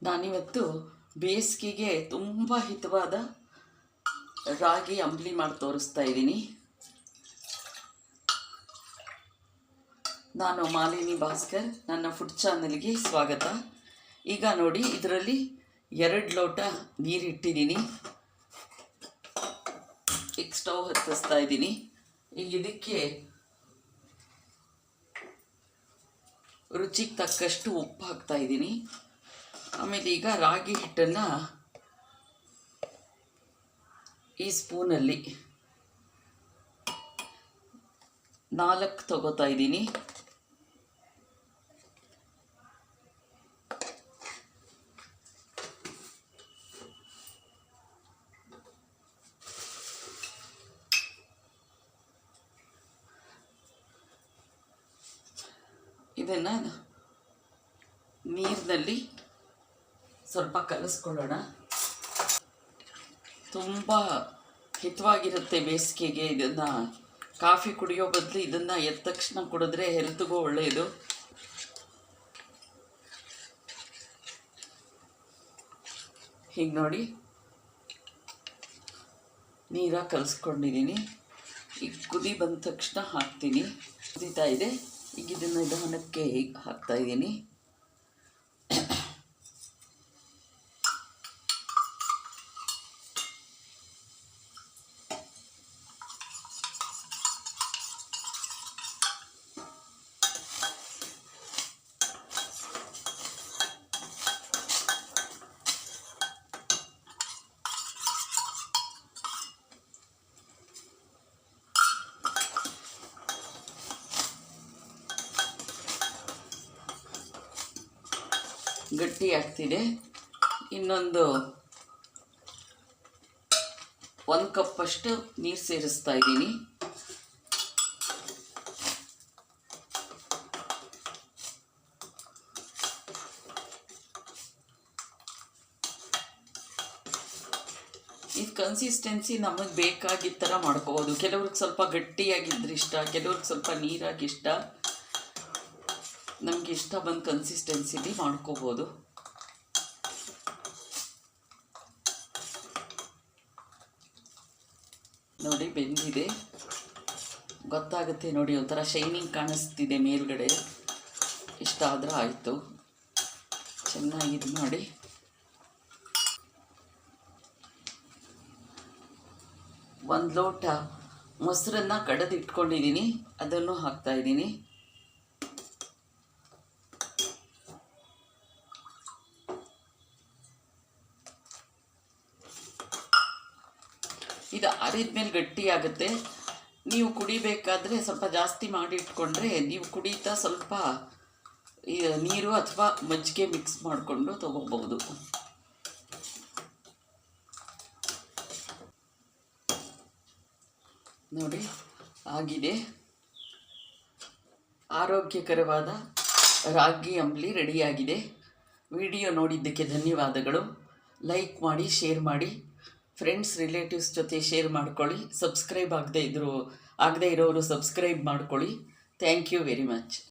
ನಾನಿವತ್ತು ಬೇಸಿಗೆಗೆ ತುಂಬ ಹಿತವಾದ ರಾಗಿ ಅಂಬಲಿ ಮಾಡಿ ತೋರಿಸ್ತಾ ಇದ್ದೀನಿ. ನಾನು ಮಾಲಿನಿ ಭಾಸ್ಕರ್, ನನ್ನ ಫುಡ್ ಚಾನಲ್ಗೆ ಸ್ವಾಗತ. ಈಗ ನೋಡಿ, ಇದರಲ್ಲಿ 2 ಲೋಟ ನೀರಿಟ್ಟಿದ್ದೀನಿ. ಈಗ ಸ್ಟವ್ ಹತ್ತಿಸ್ತಾ ಇದ್ದೀನಿ. ಈಗ ಇದಕ್ಕೆ ರುಚಿಗೆ ತಕ್ಕಷ್ಟು ಉಪ್ಪು ಹಾಕ್ತಾ ಇದ್ದೀನಿ. ಆಮೇಲೆ ಈಗ ರಾಗಿ ಹಿಟ್ಟನ್ನು ಈ ಸ್ಪೂನಲ್ಲಿ 4 ತಗೋತಾ ಇದ್ದೀನಿ. ಇದನ್ನು ನೀರಿನಲ್ಲಿ ಸ್ವಲ್ಪ ಕಲಿಸ್ಕೊಳ್ಳೋಣ. ತುಂಬ ಹಿತವಾಗಿರುತ್ತೆ ಬೇಸಿಗೆಗೆ. ಇದನ್ನು ಕಾಫಿ ಕುಡಿಯೋ ಬದಲು ಇದನ್ನು ಎದ್ದ ತಕ್ಷಣ ಕುಡಿದ್ರೆ ಹೆಲ್ತ್ಗೂ ಒಳ್ಳೆಯದು. ಹೀಗೆ ನೋಡಿ, ನೀರಾಗಿ ಕಲಿಸ್ಕೊಂಡಿದ್ದೀನಿ. ಈಗ ಕುದಿ ಬಂದ ತಕ್ಷಣ ಹಾಕ್ತೀನಿ. ಕುದೀತಾ ಇದೆ. ಈಗ ಇದನ್ನು ದಹನಕ್ಕೆ ಹೀಗೆ ಹಾಕ್ತಾಯಿದ್ದೀನಿ. ಗಟ್ಟಿ ಆಗ್ತಿದೆ. ಇನ್ನೊಂದು 1 ಕಪ್ಪಷ್ಟು ನೀರು ಸೇರಿಸ್ತಾ ಇದ್ದೀನಿ. ಇದು ಕನ್ಸಿಸ್ಟೆನ್ಸಿ ನಮಗೆ ಬೇಕಾಗಿದ್ದ ಥರ ಮಾಡ್ಕೋಬೋದು. ಕೆಲವ್ರಿಗೆ ಸ್ವಲ್ಪ ಗಟ್ಟಿಯಾಗಿದ್ರೆ ಇಷ್ಟ, ಕೆಲವ್ರಿಗೆ ಸ್ವಲ್ಪ ನೀರಾಗಿ ಇಷ್ಟ. ನಮಗೆ ಇಷ್ಟ ಬಂದ ಕನ್ಸಿಸ್ಟೆನ್ಸಿಲಿ ಮಾಡ್ಕೋಬೋದು. ನೋಡಿ, ಬೆಂದಿದೆ, ಗೊತ್ತಾಗುತ್ತೆ ನೋಡಿ, ಒಂಥರ ಶೈನಿಂಗ್ ಕಾಣಿಸ್ತಿದೆ ಮೇಲ್ಗಡೆ. ಇಷ್ಟ ಆದರೆ ಆಯಿತು. ಚೆನ್ನಾಗಿ ಇದು ಮಾಡಿ ಒಂದು ಲೋಟ ಮೊಸರನ್ನು ಕಡೆದು ಇಟ್ಕೊಂಡಿದ್ದೀನಿ, ಅದನ್ನು ಹಾಕ್ತಾಯಿದ್ದೀನಿ. ಇದು ಆರಿದ ಮೇಲೆ ಗಟ್ಟಿಯಾಗುತ್ತೆ. ನೀವು ಕುಡಿಬೇಕಾದ್ರೆ ಸ್ವಲ್ಪ ಜಾಸ್ತಿ ಮಾಡಿ ಇಟ್ಕೊಂಡ್ರೆ ನೀವು ಕುಡಿತಾ ಸ್ವಲ್ಪ ನೀರು ಅಥವಾ ಮಜ್ಜಿಗೆ ಮಿಕ್ಸ್ ಮಾಡಿಕೊಂಡು ತಗೋಬಹುದು. ನೋಡಿ, ಆಗಿದೆ. ಆರೋಗ್ಯಕರವಾದ ರಾಗಿ ಅಂಬಲಿ ರೆಡಿಯಾಗಿದೆ. ವಿಡಿಯೋ ನೋಡಿದ್ದಕ್ಕೆ ಧನ್ಯವಾದಗಳು. ಲೈಕ್ ಮಾಡಿ, ಶೇರ್ ಮಾಡಿ, ಫ್ರೆಂಡ್ಸ್ ರಿಲೇಟಿವ್ಸ್ ಜೊತೆ ಶೇರ್ ಮಾಡ್ಕೊಳ್ಳಿ. ಆಗದೇ ಇರೋರು ಸಬ್ಸ್ಕ್ರೈಬ್ ಮಾಡ್ಕೊಳ್ಳಿ. Thank you very much.